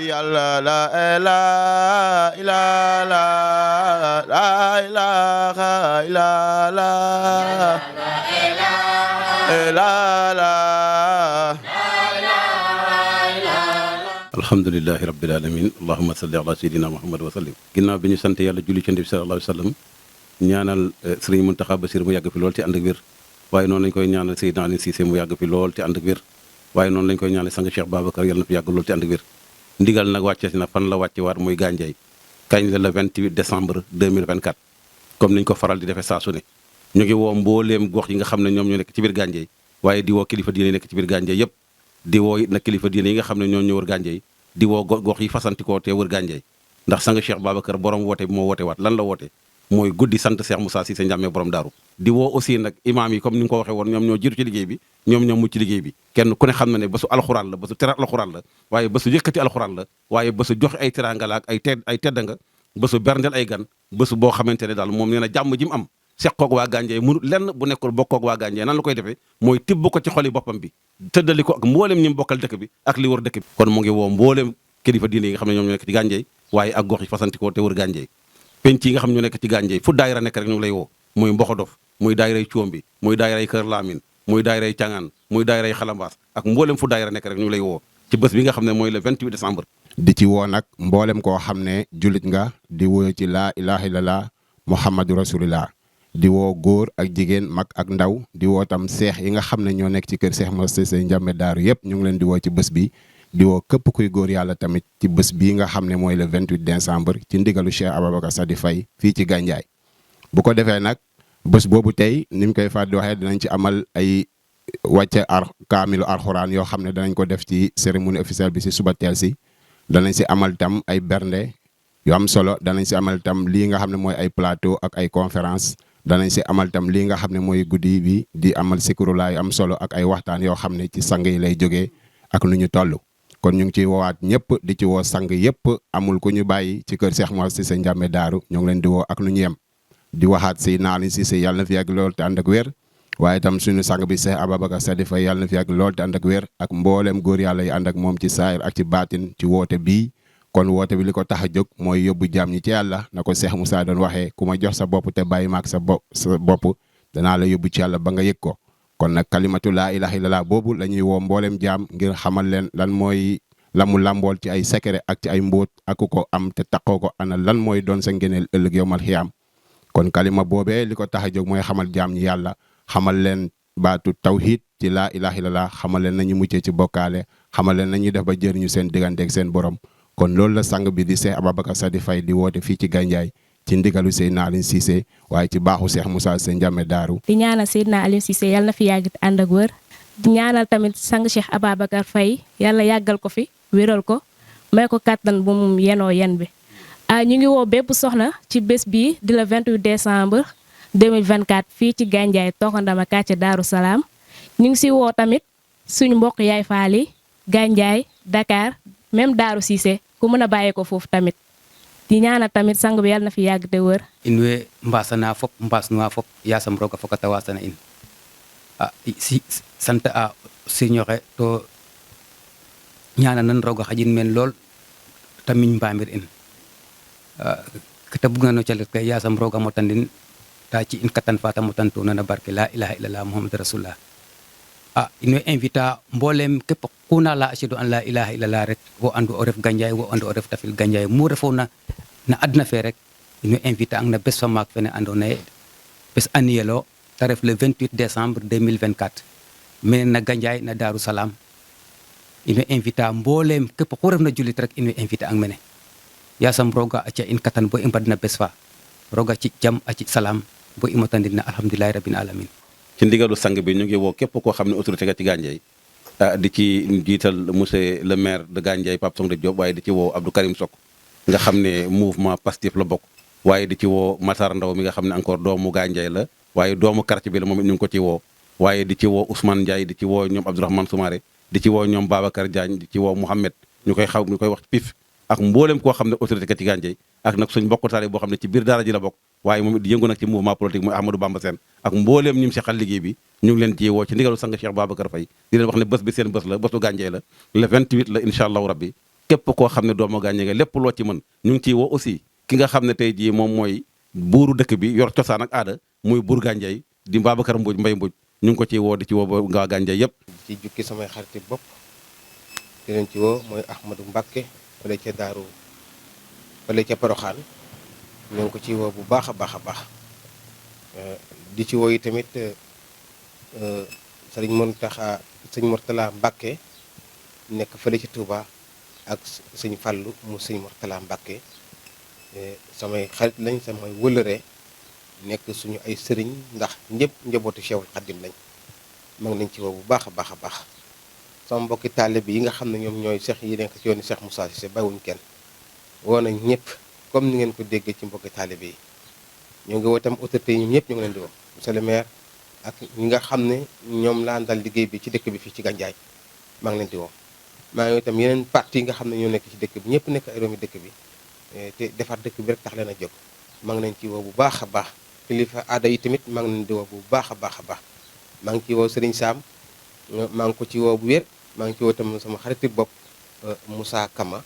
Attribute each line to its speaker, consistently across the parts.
Speaker 1: yàlla la ilaha illa la ilaha illa la
Speaker 2: alhamdulilahi rabbil alamin allahumma salli ala sayyidina muhammad wa sallim. ginnaaw bi ñu sant yàlla julli ci Nabi sallallahu alayhi wa sallam ñaanal sëriñ Muntaxa Basiir mu yàgg fi lool ci ànd ak wér waaye noonu lañ koy ñaanal Seydina Aliou Cissé mu yàgg fi lool ci ànd ak wér waaye noonu lañ koy ñaanal sang Cheikh Babacar yàlla na fi yàgg lool ci ànd ak wér. ndigal nag wàcce si na fan la wàcce waat muy Gandiaye kañ la le 28 décembre 2024 comme niñ ko faral di defee saa su ne ñu ngi woo mbooleem gox yi nga xam ne ñoom ñoo nekk ci biir Gandiaye waaye di woo kilifa diine yi nekk ci biir Gandiaye yëpp di woo it nag kilifa diine yi nga xam ne ñoo ñu wër Gandiaye di woo gox yi fasantikoo te wër Gandiaye ndax sang Cheikh Babacar borom woote bi moo woote waat lan la woote mooy guddi sant Cheikh Moussa Cissé Ndiamé borom daaru di woo aussi nag imaam yi comme ni nga ko waxee woon ñoom ñoo jiitu ci liggéey bi ñoom ñoo mucc ci liggéey bi kenn ku ne xam na ne bésu alxuraan la bésu teral alxuraan la waaye bésu yëkkati alxuraan la waaye bésu joxe ay teraanga la ak ay teddanga bésu berndeel ay gan bésu boo xamante ne daal moom nee na jàmm ji mu am seqoog waa Gandiaye mënu lenn bu nekkul bokkoog waa Gandiaye nan la koy defee mooy tibb ko ci xoli boppam bi tëddali ko ak mbooleem ñi mu bokkal dëkk bi ak li wër dëkk bi kon mu ngi woo mbooleem kilifa diine yi nga xam ne ñoom ñoo nekk ci Gandiaye waaye ak gox yi fasantikoo te wër Gandiaye penc yi nga xam ñu nekk ci Gandiaye fu daayira nekk rek ñu ngi lay woo muy Mboxodof muy daayiray Coombi muy daayiray Kër Laamin muy daayiray Cangaan muy daayiray Xalambaas ak mboolem fu daayira nekk rek ñu ngi lay woo ci bés bi nga xam ne mooy le 28 décembre.
Speaker 3: di ci woo nag mboolem koo xam ne jullit nga di woo ci laa ilaha illallah muhammadu rasulillah di woo góor ak jigéen mag ak ndaw di woo tam seex yi nga xam ne ñoo nekk ci kër Cheikh Moussa Cissé Ndiamé daaru yëpp ñu ngi leen di woo ci bés bi di woo képp kuy góor yàlla tamit ci bés bii nga xam ne mooy le 28 décembre ci ndigalu Cheikh Ababacar Sadi Faye fii ci Gandiaye bu ko defee nag bés boobu tey ni mu koy fàttali waxee dinañ ci amal ay wàcce kaamilu alxuraan yoo xam ne danañ ko def ci cérémonie officielle bi si suba teel si danañ si amal tam ay bernde yu am solo danañ si amal tam lii nga xam ne mooy ay plateau ak ay conférence danañ si amal tam lii nga xam ne mooy guddi bi di amal sikurulaa yu am solo ak ay waxtaan yoo xam ne ci sang yi lay jógee ak nu ñu toll kon ñu ngi ciy woowaat ñëpp di ci woo sang yëpp amul ku ñu bàyyi ci kër Cheikh Moussa Cissé Ndiamé daaru ñu ngi leen di woo ak nu ñu yem di waxaat si Aliou Cissé yàlla na fi yàgg lool te ànd ak wér waaye itam suñu sang bi Cheikh Ababacar Sadi Faye yàlla na fi yàgg lool te ànd ak wér ak mboolem góor yàlla yi ànd ak moom ci saayir ak ci baatin ci woote bii kon woote bi li ko tax a jóg mooy yóbbu jaam ñi ci yàlla na ko Cheikh Moussa doon waxee ku ma jox sa bopp te bàyyi maak sa bopp danaa la yóbbu ci yàlla ba nga yëg ko kon nag kalimatu laa ilaha illallah boobu la ñuy woo mboolem jaam ngir xamal leen lan mooy la mu làmbool ci ay secret ak ci ay mbóot ak ku ko am te taqoo ko ana lan mooy doon sa ngeneel ëllëg yowmal xiyaam kon kalima boobee li ko tax a jóg mooy xamal jaam ñi yàlla xamal leen baatu tawhid ci laa ilaha illallah xamal leen nañu muccee ci bokkaale xamal leen nañuy def ba jëriñu seen digganteeg seen borom kon loolu la sang bi di Cheikh Ababacar Sadi Faye di woote fii ci Gandiaye ci ndigalu Seydina Aliou Cissé waaye ci baaxu Cheikh Moussa Cissé Ndiamé daaru
Speaker 4: di ñaanal Seydina Aliou Cissé yàlla na fi yàgg ànd ak wër di ñaanal tamit sang Cheikh Ababacar Faye yàlla yàggal ko fi wéral ko may ko kàttan bu mu yenoo yen bi ñu ngi woo bépp soxna ci bés bii di le 28 décembre 2024 fii ci Gandiaye Tokondama quartier Daaru Salaam ñu ngi si woo tamit suñu mbokk yaay faali Gandiaye Dakar même Daaru Cissé ku mën a bàyyee ko foofu tamit di ñaanal tamit sang bi yàlla na fi yàgg te wër
Speaker 5: in we mbasana fop mbasnuwa fop yasam roga fokata wasana in si sant a siñoxe to ñaana nan roga xajin men lool ta miñ mbamir in kete bugna no calet kay yasam roga motandin ta ci in katan fata motantuna na barke la ilaha illallah muhammad rasulullah in way invita mboolem képp ku na la ashhadu an la ilaha illallah rek wo andu o ref Gandiaye wo andu o ref tafil Gandiaye mu refona na adna fe rek in way invita ang na bes fa maak fene andoona yee bes annuel o ta ref le 28 décembre 2024 mene na Gandiaye na Daaru Salaam in way invita mboolem képp ku ref na julit rek in way invita ang mene yasam roga aca in katan bo i mbadna bes fa roga ci jam a ci salaam bo i motandin na alhamdulillahi rabbil alamin
Speaker 2: ci ndigalu sang bi ñu ngi woo képp koo xam ne autorité nga ci Gandiaye di ci jiital monsieur le maire de Gandiaye Pape Songde Diop waaye di ci woo Abdou Karim Sok nga xam ne mouvement Pastef la bokk waaye di ci woo Matar Ndaw mi nga xam ne encore doomu Gandiaye la waaye doomu quartier bi la moom it ñu ngi ko ci woo waaye di ci woo Ousmane Ndiaye di ci woo ñoom Abdourahmane Soumaré di ci woo ñoom Babacar Diagne di ci woo Mouhamed ñu koy wax pif ak mboolem koo xam ne autorité nga ci Gandiaye ak nag suñ mbokk taale boo xam ne ci biir daara ji la bokk waaye moom it di yëngu nag ci mouvement politique mooy Ahmadou Bamba Sène ak mbooleem ñi mu seqal liggéey bi ñu ngi leen ci woo ci ndigalu sang Cheikh Babacar Faye di leen wax ne bés bi seen bés la bésu Gandiaye la le 28 la incha allahu rabbi képp koo xam ne doomu gànje nga lépp loo ci mën ñu ngi ciy woo aussi ki nga xam ne tey jii moom mooy buuru dëkk bi yor cosaan ak aada muy buur Gandiaye di Babacar Mbodj Mbaye Mbodj ñu ngi ko ciy woo di ci woo ba nga Gandiaye yëpp.
Speaker 6: ci jukki samay xariti bopp di leen ci woo mooy Ahmadou Mbacké fële ca Daaru fële ca Poroxaan ñu ngi ko ci woo bu baax a baax a baax di ci woo yi tamit sëriñ Mourtala Mbacké nekk fële ci Touba ak sëñ Fallou mu sëñ Mourtala Mbacké samay xarit lañ samay wëlëree nekk suñu ay sëriñ ndax ñëpp njabootu Cheikhul Khadim lañ mag nañ ci woo bu baax a baax a baax sama mbokki taalibe yi nga xam ne ñoom ñooy seex yi nekk ci yoonu Cheikh Moussa Cissé bàyyiwuñ kenn woo nañ ñëpp comme ni ngeen ko déggee ci mbokki taalibe yi ñoo ngi woo itam autorités yi ñoom ñëpp ñu ngi leen di woo monsieur le maire ak ñi nga xam ne ñoom laa dal liggéey bi ci dëkk bi fii ci Gandiaye maa ngi leen di woo maa ngi itam yeneen parti yi nga xam ne ñoo nekk ci dëkk bi ñëpp nekk ay doomi dëkk bi te defar dëkk bi rek tax leen a jóg maa ngi leen ci woo bu baax a baax kilifa aada yi tamit maa ngi leen di woo bu baax a baax a baax maa ngi ci woo Serigne Sam maa ngi ko ci woo bu wér maa ngi ci woo tam sama xariti bopp Moussa Kama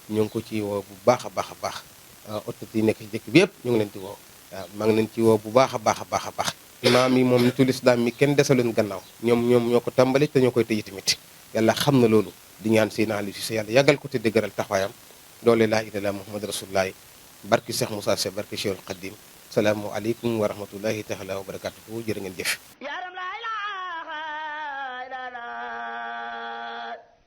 Speaker 6: ñu ngi ko ci woo bu baax a baax a baax autorité yi nekk ci dëkk bi yëpp ñu ngi leen di woo waaw maa ngi leen ci woo bu baax a baax a baax a baax imaam yi moom nitul islam mi kenn desaluñ gannaaw ñoom ñoo ko tàmbali te ñoo koy tëji tamit yàlla xam na loolu di ñaan Seydina Aliou Cissé yàlla yàggal ko te dëgëral taxawaayam doole laa ilaaha illallaah Muhammad Rasulullah barki Cheikh Moussa Cissé barki Cheikhul Khadim salaamu aleykum wa rahmatullahi taala wa barakatuhu jërë ngeen jëf